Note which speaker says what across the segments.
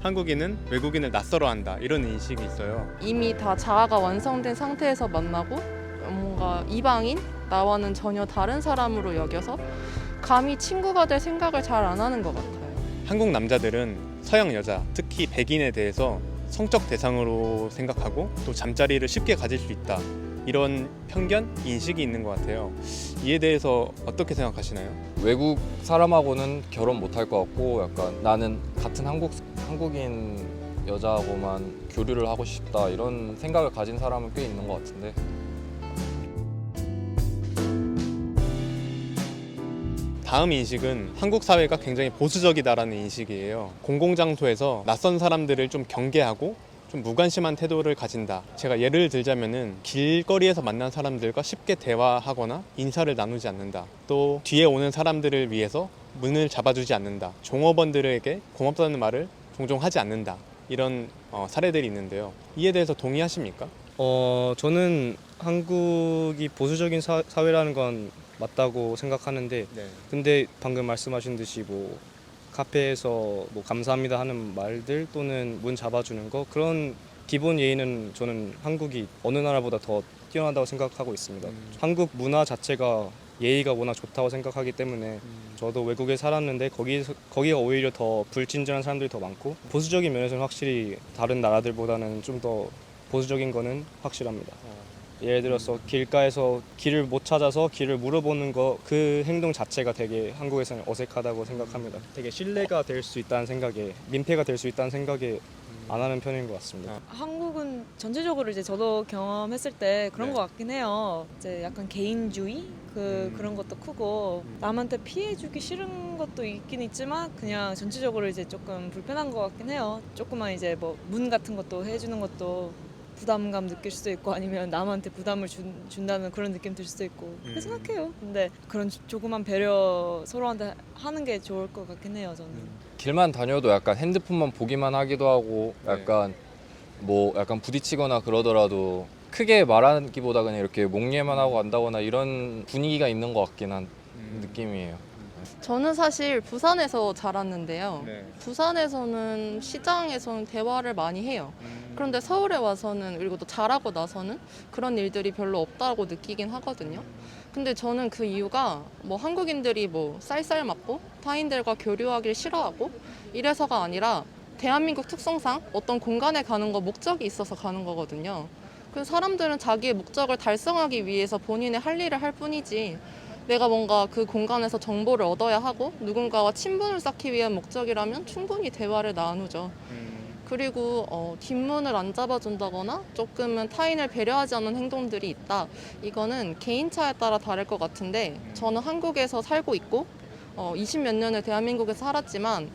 Speaker 1: 한국인은 외국인을 낯설어한다 이런 인식이 있어요.
Speaker 2: 이미 다 자아가 완성된 상태에서 만나고 뭔가 이방인, 나와는 전혀 다른 사람으로 여겨서 감히 친구가 될 생각을 잘 안 하는 것 같아요.
Speaker 1: 한국 남자들은 서양 여자, 특히 백인에 대해서 성적 대상으로 생각하고 또 잠자리를 쉽게 가질 수 있다. 이런 편견, 인식이 있는 것 같아요. 이에 대해서 어떻게 생각하시나요?
Speaker 3: 외국 사람하고는 결혼 못할 것 같고 약간 나는 같은 한국인 여자하고만 교류를 하고 싶다 이런 생각을 가진 사람은 꽤 있는 것 같은데
Speaker 1: 다음 인식은 한국 사회가 굉장히 보수적이다라는 인식이에요. 공공장소에서 낯선 사람들을 좀 경계하고 좀 무관심한 태도를 가진다. 제가 예를 들자면은 길거리에서 만난 사람들과 쉽게 대화하거나 인사를 나누지 않는다. 또 뒤에 오는 사람들을 위해서 문을 잡아주지 않는다. 종업원들에게 고맙다는 말을 종종 하지 않는다. 이런 사례들이 있는데요. 이에 대해서 동의하십니까?
Speaker 4: 저는 한국이 보수적인 사회라는 건 맞다고 생각하는데
Speaker 1: 네.
Speaker 4: 근데 방금 말씀하신 듯이 뭐 카페에서 뭐 감사합니다 하는 말들 또는 문 잡아주는 거 그런 기본 예의는 저는 한국이 어느 나라보다 더 뛰어나다고 생각하고 있습니다. 한국 문화 자체가 예의가 워낙 좋다고 생각하기 때문에 저도 외국에 살았는데 거기가 오히려 더 불친절한 사람들이 더 많고 보수적인 면에서는 확실히 다른 나라들보다는 좀 더 보수적인 거는 확실합니다. 예를 들어서 길가에서 길을 못 찾아서 길을 물어보는 거 그 행동 자체가 되게 한국에서는 어색하다고 생각합니다. 되게 신뢰가 될 수 있다는 생각에 민폐가 될 수 있다는 생각에 안 하는 편인 것 같습니다.
Speaker 5: 한국은 전체적으로 이제 저도 경험했을 때 그런
Speaker 1: 네.
Speaker 5: 것 같긴 해요. 이제 약간 개인주의 그런 것도 크고 남한테 피해주기 싫은 것도 있긴 있지만 그냥 전체적으로 이제 조금 불편한 것 같긴 해요. 조그만 이제 뭐 문 같은 것도 해주는 것도 부담감 느낄 수도 있고 아니면 남한테 부담을 준다는 그런 느낌 들 수도 있고 그렇게 생각해요. 근데 그런 조그만 배려 서로한테 하는 게 좋을 것 같긴 해요. 저는.
Speaker 3: 길만 다녀도 약간 핸드폰만 보기만 하기도 하고 약간 뭐 약간 부딪히거나 그러더라도 크게 말하기보다 그냥 이렇게 목례만 하고 간다거나 이런 분위기가 있는 것 같긴 한 느낌이에요.
Speaker 2: 저는 사실 부산에서 자랐는데요.
Speaker 1: 네.
Speaker 2: 부산에서는 시장에서는 대화를 많이 해요. 그런데 서울에 와서는 그리고 또 자라고 나서는 그런 일들이 별로 없다고 느끼긴 하거든요. 근데 저는 그 이유가 뭐 한국인들이 뭐 쌀쌀 맞고 타인들과 교류하기를 싫어하고 이래서가 아니라 대한민국 특성상 어떤 공간에 가는 거 목적이 있어서 가는 거거든요. 그 사람들은 자기의 목적을 달성하기 위해서 본인의 할 일을 할 뿐이지 내가 뭔가 그 공간에서 정보를 얻어야 하고 누군가와 친분을 쌓기 위한 목적이라면 충분히 대화를 나누죠. 그리고 뒷문을 안 잡아준다거나 조금은 타인을 배려하지 않는 행동들이 있다. 이거는 개인차에 따라 다를 것 같은데 저는 한국에서 살고 있고 20몇 년을 대한민국에서 살았지만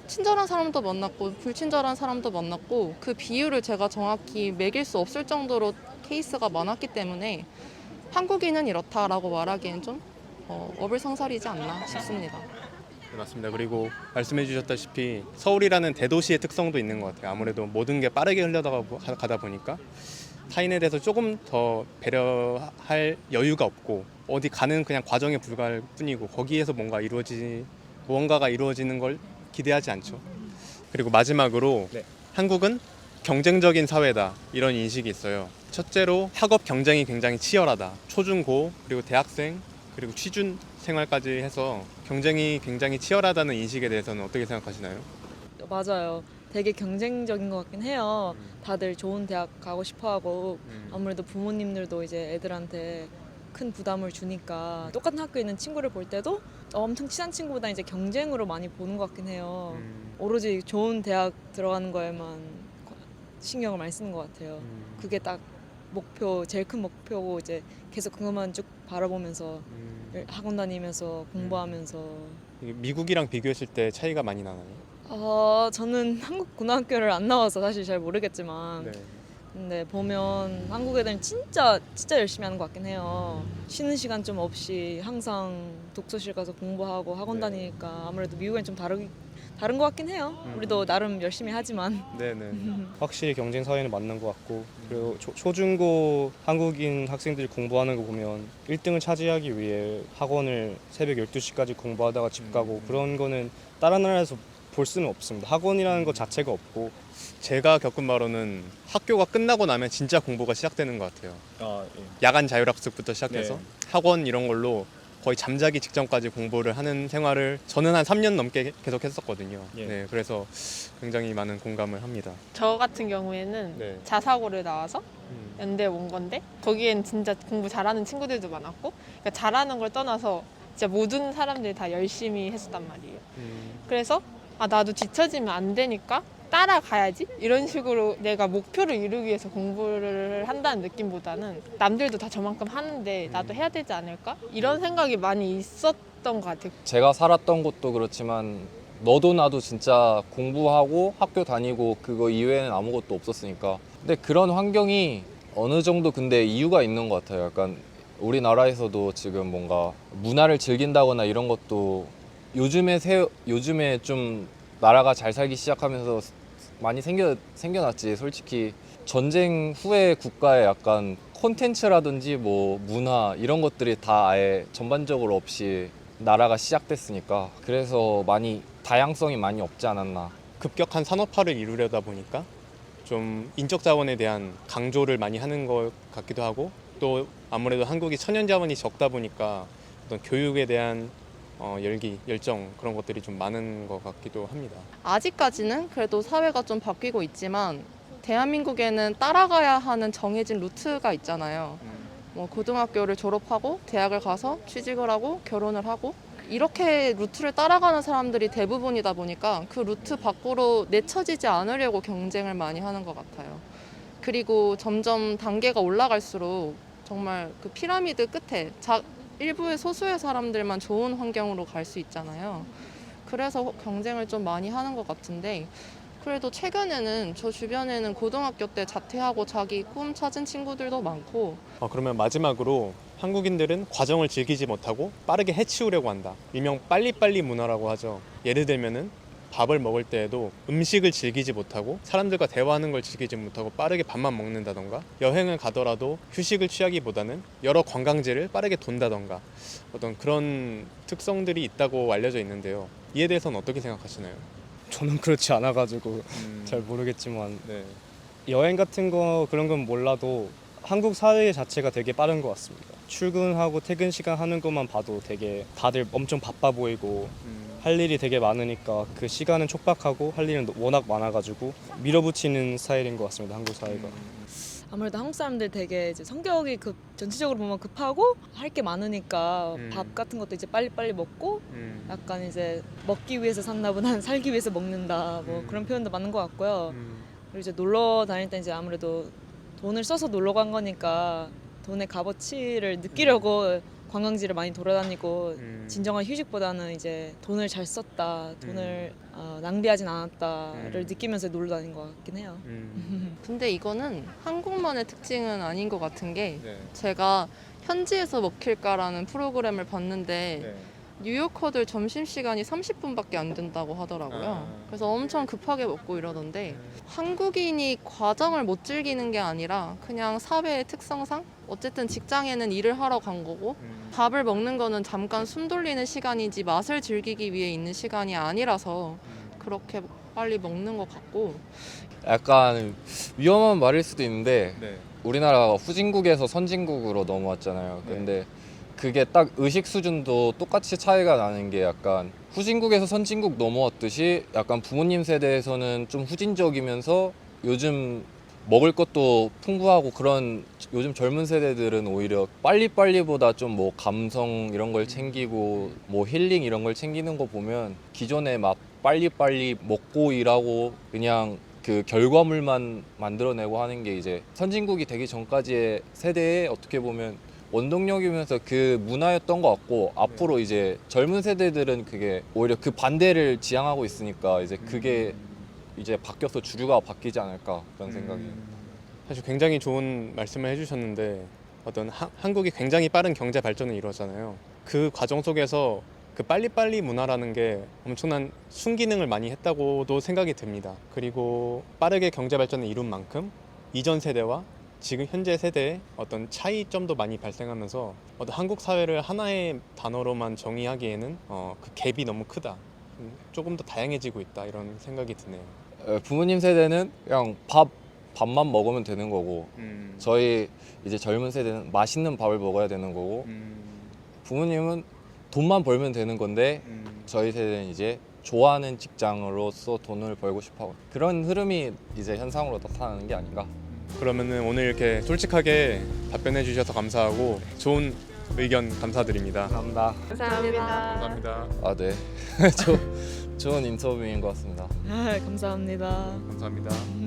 Speaker 2: 친절한 사람도 만났고 불친절한 사람도 만났고 그 비율을 제가 정확히 매길 수 없을 정도로 케이스가 많았기 때문에 한국인은 이렇다라고 말하기엔 좀 어불성설이지 않나 싶습니다.
Speaker 1: 네, 맞습니다. 그리고 말씀해 주셨다시피 서울이라는 대도시의 특성도 있는 것 같아요. 아무래도 모든 게 빠르게 흘러가다 보니까 타인에 대해서 조금 더 배려할 여유가 없고 어디 가는 그냥 과정에 불과할 뿐이고 거기에서 무언가가 이루어지는 걸 기대하지 않죠. 그리고 마지막으로 한국은 경쟁적인 사회다 이런 인식이 있어요. 첫째로 학업 경쟁이 굉장히 치열하다. 초중고 그리고 대학생 그리고 취준 생활까지 해서 경쟁이 굉장히 치열하다는 인식에 대해서는 어떻게 생각하시나요?
Speaker 5: 맞아요. 되게 경쟁적인 것 같긴 해요. 다들 좋은 대학 가고 싶어하고 아무래도 부모님들도 이제 애들한테 큰 부담을 주니까 똑같은 학교에 있는 친구를 볼 때도 엄청 친한 친구보다 이제 경쟁으로 많이 보는 것 같긴 해요. 오로지 좋은 대학 들어가는 거에만 신경을 많이 쓰는 것 같아요. 그게 딱 제일 큰 목표고 이제 계속 그것만 쭉 바라보면서 학원 다니면서 공부하면서.
Speaker 1: 미국이랑 비교했을 때 차이가 많이 나나요?
Speaker 5: 저는 한국 고등학교를 안 나와서 사실 잘 모르겠지만 근데 보면 한국 애들은 진짜 열심히 하는 것 같긴 해요. 쉬는 시간 좀 없이 항상 독서실 가서 공부하고 학원 다니니까 아무래도 미국엔 좀 다른 것 같긴 해요. 우리도 나름 열심히 하지만.
Speaker 1: 네네.
Speaker 4: 확실히 경쟁 사회는 맞는 것 같고 그리고 초중고 한국인 학생들이 공부하는 거 보면 1등을 차지하기 위해 학원을 새벽 12시까지 공부하다가 집 가고 그런 거는 다른 나라에서 볼 수는 없습니다. 학원이라는 것 자체가 없고.
Speaker 1: 제가 겪은 바로는 학교가 끝나고 나면 진짜 공부가 시작되는 것 같아요. 야간 자율학습부터 시작해서
Speaker 4: 네.
Speaker 1: 학원 이런 걸로 거의 잠자기 직전까지 공부를 하는 생활을 저는 한 3년 넘게 계속 했었거든요.
Speaker 4: 예.
Speaker 1: 네, 그래서 굉장히 많은 공감을 합니다.
Speaker 6: 저 같은 경우에는
Speaker 1: 네.
Speaker 6: 자사고를 나와서 연대에 온 건데 거기엔 진짜 공부 잘하는 친구들도 많았고 그러니까 잘하는 걸 떠나서 진짜 모든 사람들이 다 열심히 했었단 말이에요. 그래서 나도 뒤처지면 안 되니까 따라가야지 이런 식으로 내가 목표를 이루기 위해서 공부를 한다는 느낌보다는 남들도 다 저만큼 하는데 나도 해야 되지 않을까 이런 생각이 많이 있었던 것 같아요.
Speaker 3: 제가 살았던 곳도 그렇지만 너도 나도 진짜 공부하고 학교 다니고 그거 이외에는 아무것도 없었으니까. 근데 그런 환경이 어느 정도 근데 이유가 있는 것 같아요. 약간 우리나라에서도 지금 뭔가 문화를 즐긴다거나 이런 것도 요즘에 좀 나라가 잘 살기 시작하면서 많이 생겨났지. 솔직히 전쟁 후에 국가에 약간 콘텐츠라든지 뭐 문화 이런 것들이 다 아예 전반적으로 없이 나라가 시작됐으니까 그래서 많이 다양성이 많이 없지 않았나.
Speaker 1: 급격한 산업화를 이루려다 보니까 좀 인적 자원에 대한 강조를 많이 하는 것 같기도 하고 또 아무래도 한국이 천연 자원이 적다 보니까 어떤 교육에 대한 열정 그런 것들이 좀 많은 것 같기도 합니다.
Speaker 2: 아직까지는 그래도 사회가 좀 바뀌고 있지만 대한민국에는 따라가야 하는 정해진 루트가 있잖아요. 뭐 고등학교를 졸업하고 대학을 가서 취직을 하고 결혼을 하고 이렇게 루트를 따라가는 사람들이 대부분이다 보니까 그 루트 밖으로 내쳐지지 않으려고 경쟁을 많이 하는 것 같아요. 그리고 점점 단계가 올라갈수록 정말 그 피라미드 끝에 일부의 소수의 사람들만 좋은 환경으로 갈 수 있잖아요. 그래서 경쟁을 좀 많이 하는 것 같은데 그래도 최근에는 저 주변에는 고등학교 때 자퇴하고 자기 꿈 찾은 친구들도 많고
Speaker 1: 그러면 마지막으로 한국인들은 과정을 즐기지 못하고 빠르게 해치우려고 한다. 일명 빨리빨리 문화라고 하죠. 예를 들면은 밥을 먹을 때에도 음식을 즐기지 못하고 사람들과 대화하는 걸 즐기지 못하고 빠르게 밥만 먹는다던가 여행을 가더라도 휴식을 취하기보다는 여러 관광지를 빠르게 돈다던가 어떤 그런 특성들이 있다고 알려져 있는데요. 이에 대해서는 어떻게 생각하시나요?
Speaker 4: 저는 그렇지 않아가지고 잘 모르겠지만
Speaker 1: 네.
Speaker 4: 여행 같은 거 그런 건 몰라도 한국 사회 자체가 되게 빠른 것 같습니다. 출근하고 퇴근 시간 하는 것만 봐도 되게 다들 엄청 바빠 보이고 할 일이 되게 많으니까 그 시간은 촉박하고 할 일은 워낙 많아가지고 밀어붙이는 스타일인 것 같습니다. 한국 사회가.
Speaker 5: 아무래도 한국 사람들 되게 이제 성격이 전체적으로 보면 급하고 할 게 많으니까 밥 같은 것도 이제 빨리빨리 먹고 약간 이제 먹기 위해서 샀나 보다 살기 위해서 먹는다 뭐 그런 표현도 맞는 것 같고요. 그리고 이제 놀러 다닐 때 이제 아무래도 돈을 써서 놀러 간 거니까 돈의 값어치를 느끼려고 관광지를 많이 돌아다니고 진정한 휴식보다는 이제 돈을 잘 썼다, 돈을 낭비하진 않았다를 느끼면서 놀러 다닌 것 같긴 해요.
Speaker 2: 근데 이거는 한국만의 특징은 아닌 것 같은 게
Speaker 1: 네.
Speaker 2: 제가 현지에서 먹힐까라는 프로그램을 봤는데
Speaker 1: 네.
Speaker 2: 뉴요커들 점심시간이 30분밖에 안 된다고 하더라고요. 그래서 엄청 급하게 먹고 이러던데 한국인이 과정을 못 즐기는 게 아니라 그냥 사회의 특성상 어쨌든 직장에는 일을 하러 간 거고 밥을 먹는 거는 잠깐 숨 돌리는 시간이지 맛을 즐기기 위해 있는 시간이 아니라서 그렇게 빨리 먹는 것 같고
Speaker 3: 약간 위험한 말일 수도 있는데
Speaker 1: 네.
Speaker 3: 우리나라가 후진국에서 선진국으로 넘어왔잖아요.
Speaker 1: 네.
Speaker 3: 근데 그게 딱 의식 수준도 똑같이 차이가 나는 게 약간 후진국에서 선진국 넘어왔듯이 약간 부모님 세대에서는 좀 후진적이면서 요즘 먹을 것도 풍부하고 그런 요즘 젊은 세대들은 오히려 빨리빨리보다 좀 뭐 감성 이런 걸 챙기고 뭐 힐링 이런 걸 챙기는 거 보면 기존에 막 빨리빨리 먹고 일하고 그냥 그 결과물만 만들어내고 하는 게 이제 선진국이 되기 전까지의 세대에 어떻게 보면 원동력이면서 그 문화였던 것 같고 앞으로 이제 젊은 세대들은 그게 오히려 그 반대를 지향하고 있으니까 이제 그게 이제 바뀌어서 주류가 바뀌지 않을까 그런 생각이.
Speaker 1: 사실 굉장히 좋은 말씀을 해주셨는데 어떤 한국이 굉장히 빠른 경제 발전을 이루었잖아요. 그 과정 속에서 그 빨리빨리 문화라는 게 엄청난 순기능을 많이 했다고도 생각이 듭니다. 그리고 빠르게 경제 발전을 이룬 만큼 이전 세대와 지금 현재 세대의 어떤 차이점도 많이 발생하면서 어떤 한국 사회를 하나의 단어로만 정의하기에는 그 갭이 너무 크다. 조금 더 다양해지고 있다 이런 생각이 드네요.
Speaker 3: 부모님 세대는 그냥 밥만 먹으면 되는 거고 저희 이제 젊은 세대는 맛있는 밥을 먹어야 되는 거고 부모님은 돈만 벌면 되는 건데 저희 세대는 이제 좋아하는 직장으로서 돈을 벌고 싶어 그런 흐름이 이제 현상으로 나타나는 게 아닌가.
Speaker 1: 그러면은 오늘 이렇게 솔직하게 답변해 주셔서 감사하고 좋은 의견 감사드립니다.
Speaker 4: 감사합니다.
Speaker 6: 감사합니다.
Speaker 1: 감사합니다.
Speaker 3: 아 네. 좋은 인터뷰인 것 같습니다.
Speaker 5: 아, 감사합니다.
Speaker 1: 감사합니다.